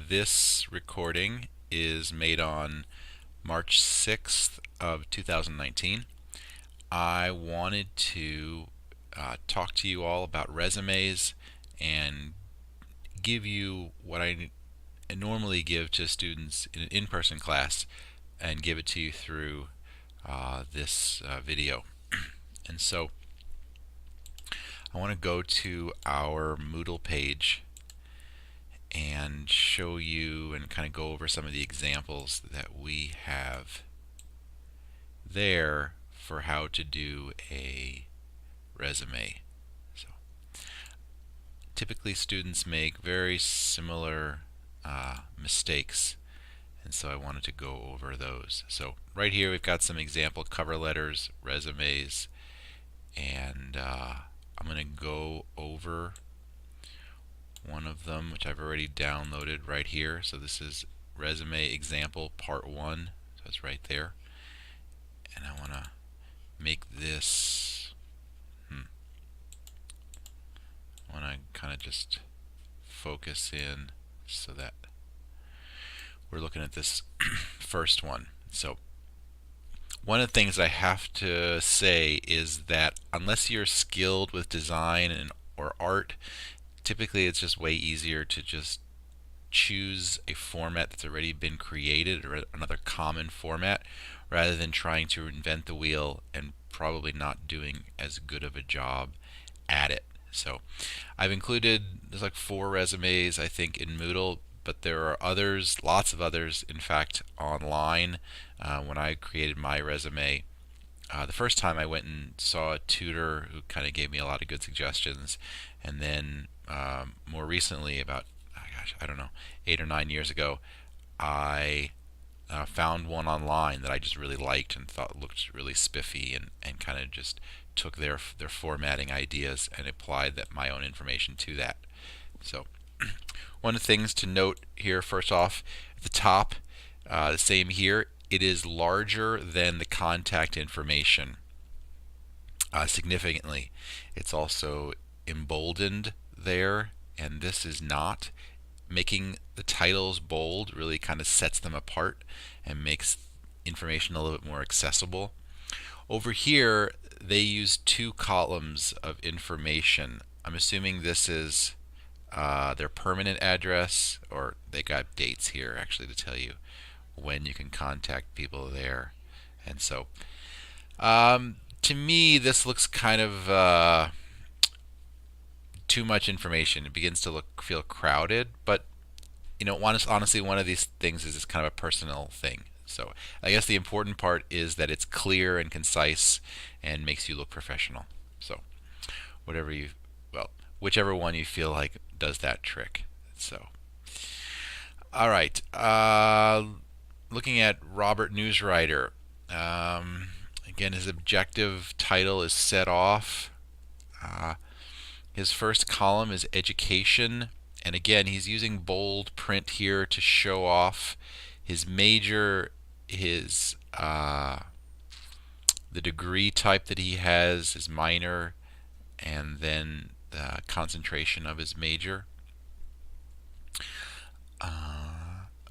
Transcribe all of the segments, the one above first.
This recording is made on March 6th of 2019. I wanted to talk to you all about resumes and give you what I normally give to students in an in-person class and give it to you through this video. And so I want to go to our Moodle page and show you and kind of go over some of the examples that we have there for how to do a resume. So typically students make very similar mistakes, and so I wanted to go over those. So right here we've got some example cover letters, resumes, and I'm going to go over one of them, which I've already downloaded right here. So this is resume example part 1, so it's right there. And I want to make this I want to kind of just focus in so that we're looking at this first one. So one of the things I have to say is that unless you're skilled with design or art, typically it's just way easier to just choose a format that's already been created, or another common format, rather than trying to invent the wheel and probably not doing as good of a job at it. So I've included, there's like 4 resumes I think in Moodle, but there are others, lots of others in fact online. When I created my resume, the first time I went and saw a tutor who kind of gave me a lot of good suggestions, and then more recently, about I don't know, 8 or 9 years ago, I found one online that I just really liked and thought looked really spiffy, and kind of just took their formatting ideas and applied my own information to that. So one of the things to note here, first off, at the top, the same here, it is larger than the contact information significantly. It's also emboldened there, and this is not. Making the titles bold really kind of sets them apart and makes information a little bit more accessible. Over here, they use 2 columns of information. I'm assuming this is their permanent address, or they got dates here actually to tell you when you can contact people there. And so to me this looks kind of too much information. It begins to feel crowded, but honestly, one of these things is just kind of a personal thing. So I guess the important part is that it's clear and concise and makes you look professional. So whichever one you feel like does that trick. So all right, looking at Robert Newswriter. Again, his objective title is set off. His first column is education, and again he's using bold print here to show off his major, his the degree type that he has, his minor, and then the concentration of his major.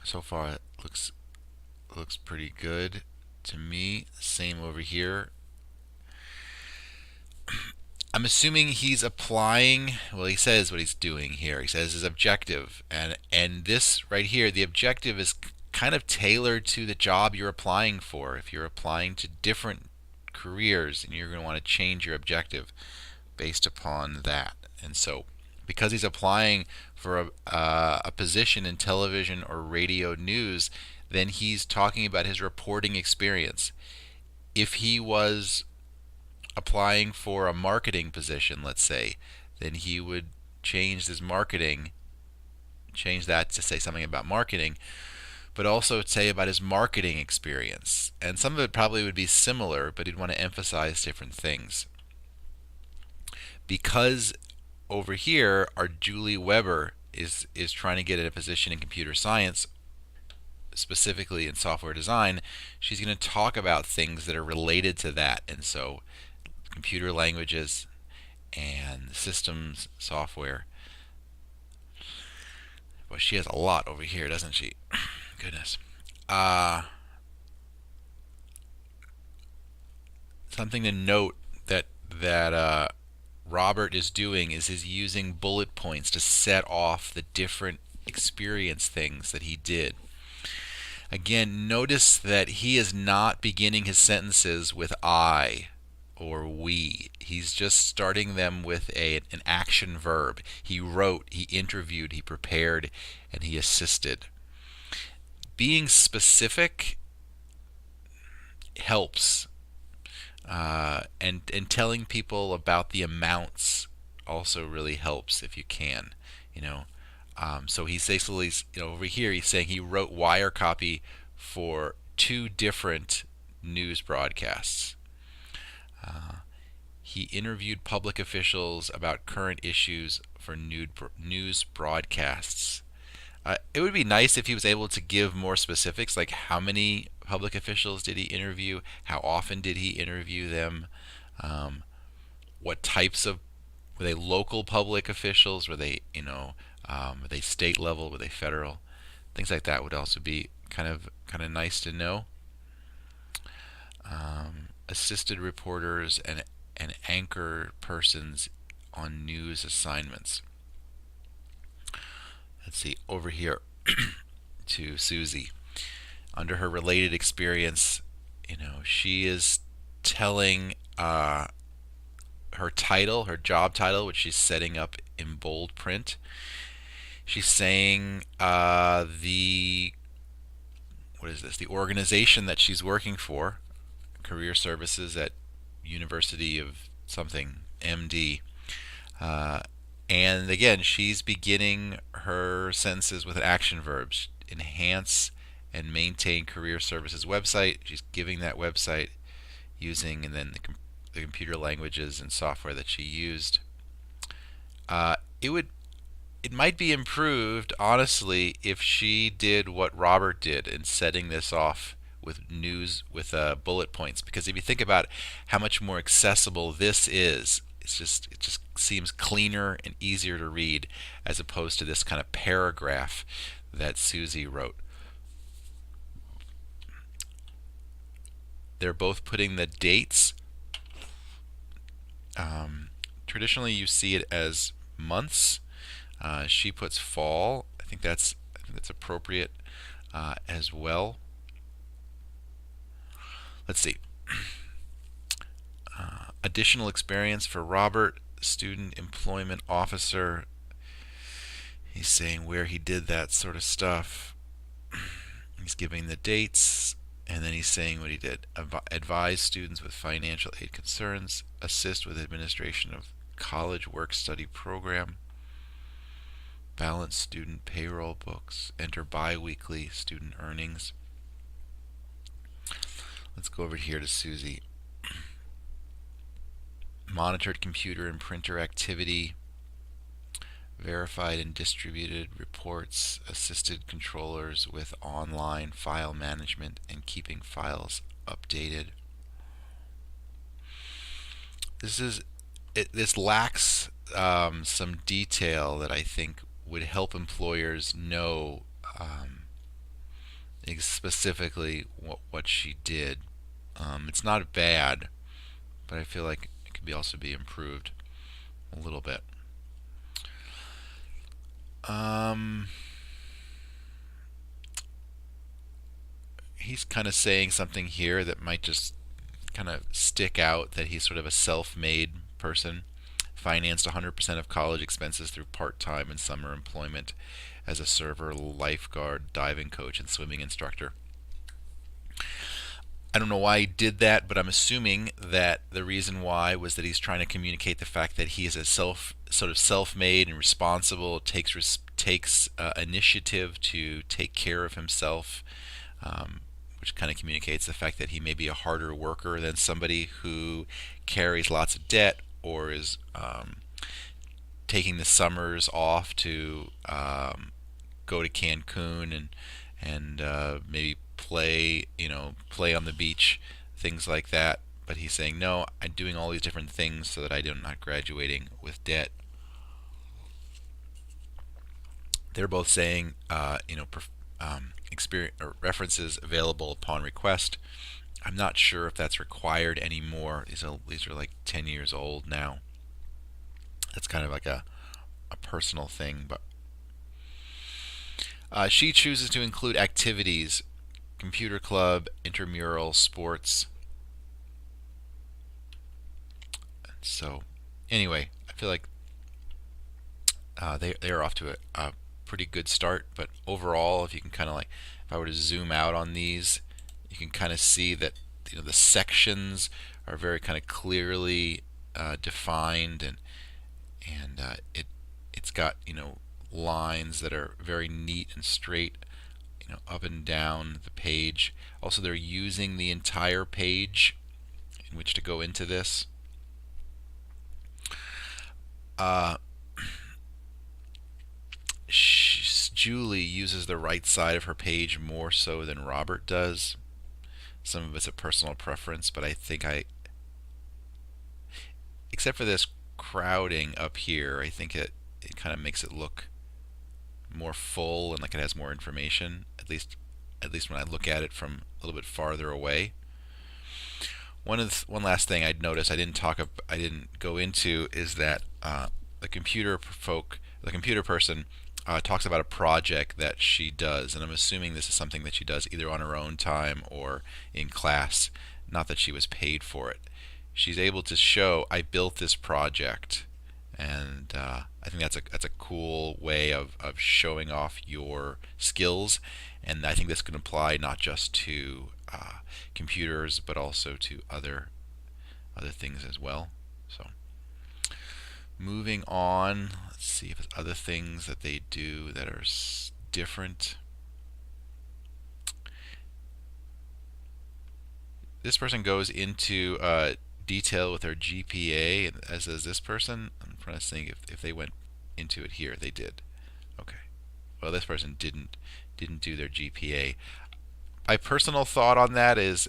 So far it looks pretty good to me. Same over here. I'm assuming he's applying, well, he says what he's doing here. He says his objective, and this right here, the objective is kind of tailored to the job you're applying for. If you're applying to different careers, and you're going to want to change your objective based upon that. And so because he's applying for a position in television or radio news, then he's talking about his reporting experience. If he was applying for a marketing position, let's say, then he would change his marketing, change that to say something about marketing, but also say about his marketing experience. And some of it probably would be similar, but he'd want to emphasize different things. Because over here, our Julie Weber is trying to get a position in computer science, specifically in software design, she's going to talk about things that are related to that. And so computer languages and systems software. Well, she has a lot over here, doesn't she? Goodness. Uh, Something to note that Robert is doing is he's using bullet points to set off the different experience things that he did. Again, notice that he is not beginning his sentences with I or we. He's just starting them with an action verb. He wrote, he interviewed, he prepared, and he assisted. Being specific helps, and telling people about the amounts also really helps if you can. You know, so he's basically, over here he's saying he wrote wire copy for 2 different news broadcasts. He interviewed public officials about current issues for news broadcasts. It would be nice if he was able to give more specifics, like how many public officials did he interview, how often did he interview them, um, what types of, were they local public officials, were they, were they state level, were they federal, things like that would also be kind of nice to know. Assisted reporters and anchor persons on news assignments. Let's see, over here to Susie. Under her related experience, she is telling her title, her job title, which she's setting up in bold print. She's saying what is this? The organization that she's working for, Career Services at University of something, MD. And again, she's beginning her sentences with action verbs. Enhance and maintain Career Services website. She's giving that website using, and then the computer languages and software that she used. It might be improved, honestly, if she did what Robert did in setting this off with bullet points. Because if you think about how much more accessible this is, it just seems cleaner and easier to read as opposed to this kind of paragraph that Susie wrote. They're both putting the dates. Traditionally, you see it as months. She puts fall. I think that's appropriate as well. Let's see. Additional experience for Robert, student employment officer. He's saying where he did that sort of stuff. He's giving the dates, and then he's saying what he did. Advise students with financial aid concerns, assist with administration of college work-study program, balance student payroll books, enter bi-weekly student earnings. Let's go over here to Susie. Monitored computer and printer activity, verified and distributed reports, assisted controllers with online file management and keeping files updated. This lacks some detail that I think would help employers know specifically what she did. It's not bad, but I feel like it could also be improved a little bit. He's kind of saying something here that might just kind of stick out, that he's sort of a self-made person. Financed 100% of college expenses through part-time and summer employment as a server, lifeguard, diving coach, and swimming instructor. I don't know why he did that, but I'm assuming that the reason why was that he's trying to communicate the fact that he is a self-made and responsible, takes initiative to take care of himself, which kind of communicates the fact that he may be a harder worker than somebody who carries lots of debt or is taking the summers off to go to Cancun and maybe play on the beach, things like that. But he's saying, no, I'm doing all these different things so that I'm not graduating with debt. They're both saying, experience or references available upon request. I'm not sure if that's required anymore. These are like 10 years old now. That's kind of like a personal thing, but she chooses to include activities, computer club, intramural, sports. So, anyway, I feel like they are off to a pretty good start. But overall, if you can kind of like, if I were to zoom out on these, you can kind of see that the sections are very kind of clearly defined, and it's got lines that are very neat and straight, up and down the page. Also, they're using the entire page in which to go into this. Uh, Julie uses the right side of her page more so than Robert does. Some of it's a personal preference, but I think except for this crowding up here, I think it kind of makes it look more full and like it has more information. At least when I look at it from a little bit farther away. One last thing I'd notice I didn't go into is that the computer person talks about a project that she does, and I'm assuming this is something that she does either on her own time or in class. Not that she was paid for it. She's able to show, I built this project, and I think that's a cool way of showing off your skills, and I think this can apply not just to computers but also to other things as well. So moving on, let's see if there's other things that they do that are different. This person goes into detail with their GPA, as does this person. I'm trying to think if they went into it here. They did. Okay. Well, this person didn't do their GPA. My personal thought on that is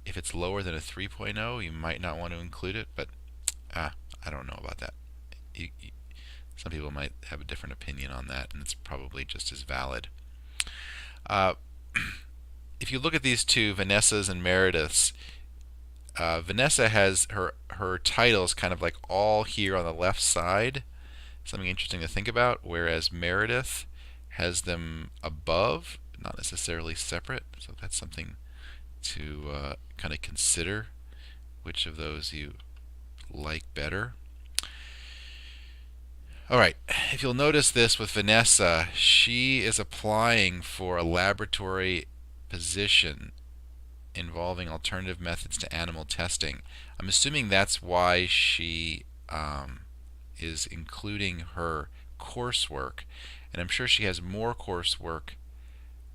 if it's lower than a 3.0, you might not want to include it, but I don't know about that. Some people might have a different opinion on that, and it's probably just as valid. If you look at these two, Vanessa's and Meredith's, Vanessa has her titles kind of like all here on the left side. Something interesting to think about, whereas Meredith has them above, not necessarily separate. So that's something to kind of consider, which of those you like better. Alright, if you'll notice this with Vanessa, she is applying for a laboratory position involving alternative methods to animal testing. I'm assuming that's why she is including her coursework, and I'm sure she has more coursework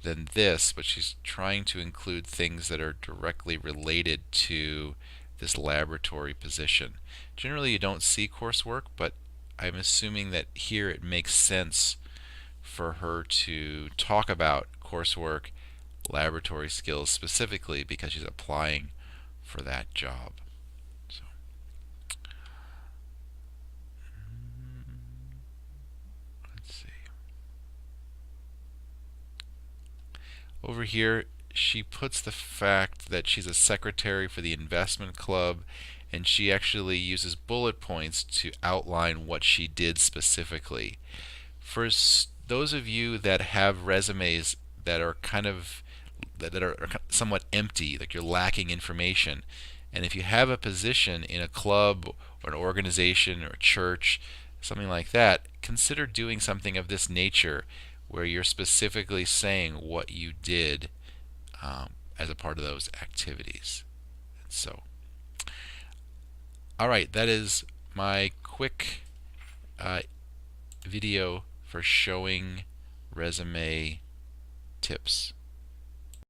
than this, but she's trying to include things that are directly related to this laboratory position. Generally you don't see coursework, but I'm assuming that here it makes sense for her to talk about coursework, laboratory skills specifically because she's applying for that job. So, let's see. Over here, she puts the fact that she's a secretary for the investment club, and she actually uses bullet points to outline what she did specifically. For those of you that have resumes that are that are somewhat empty, like you're lacking information, and if you have a position in a club or an organization or a church, something like that, consider doing something of this nature where you're specifically saying what you did as a part of those activities. So, alright, that is my quick video for showing resume tips.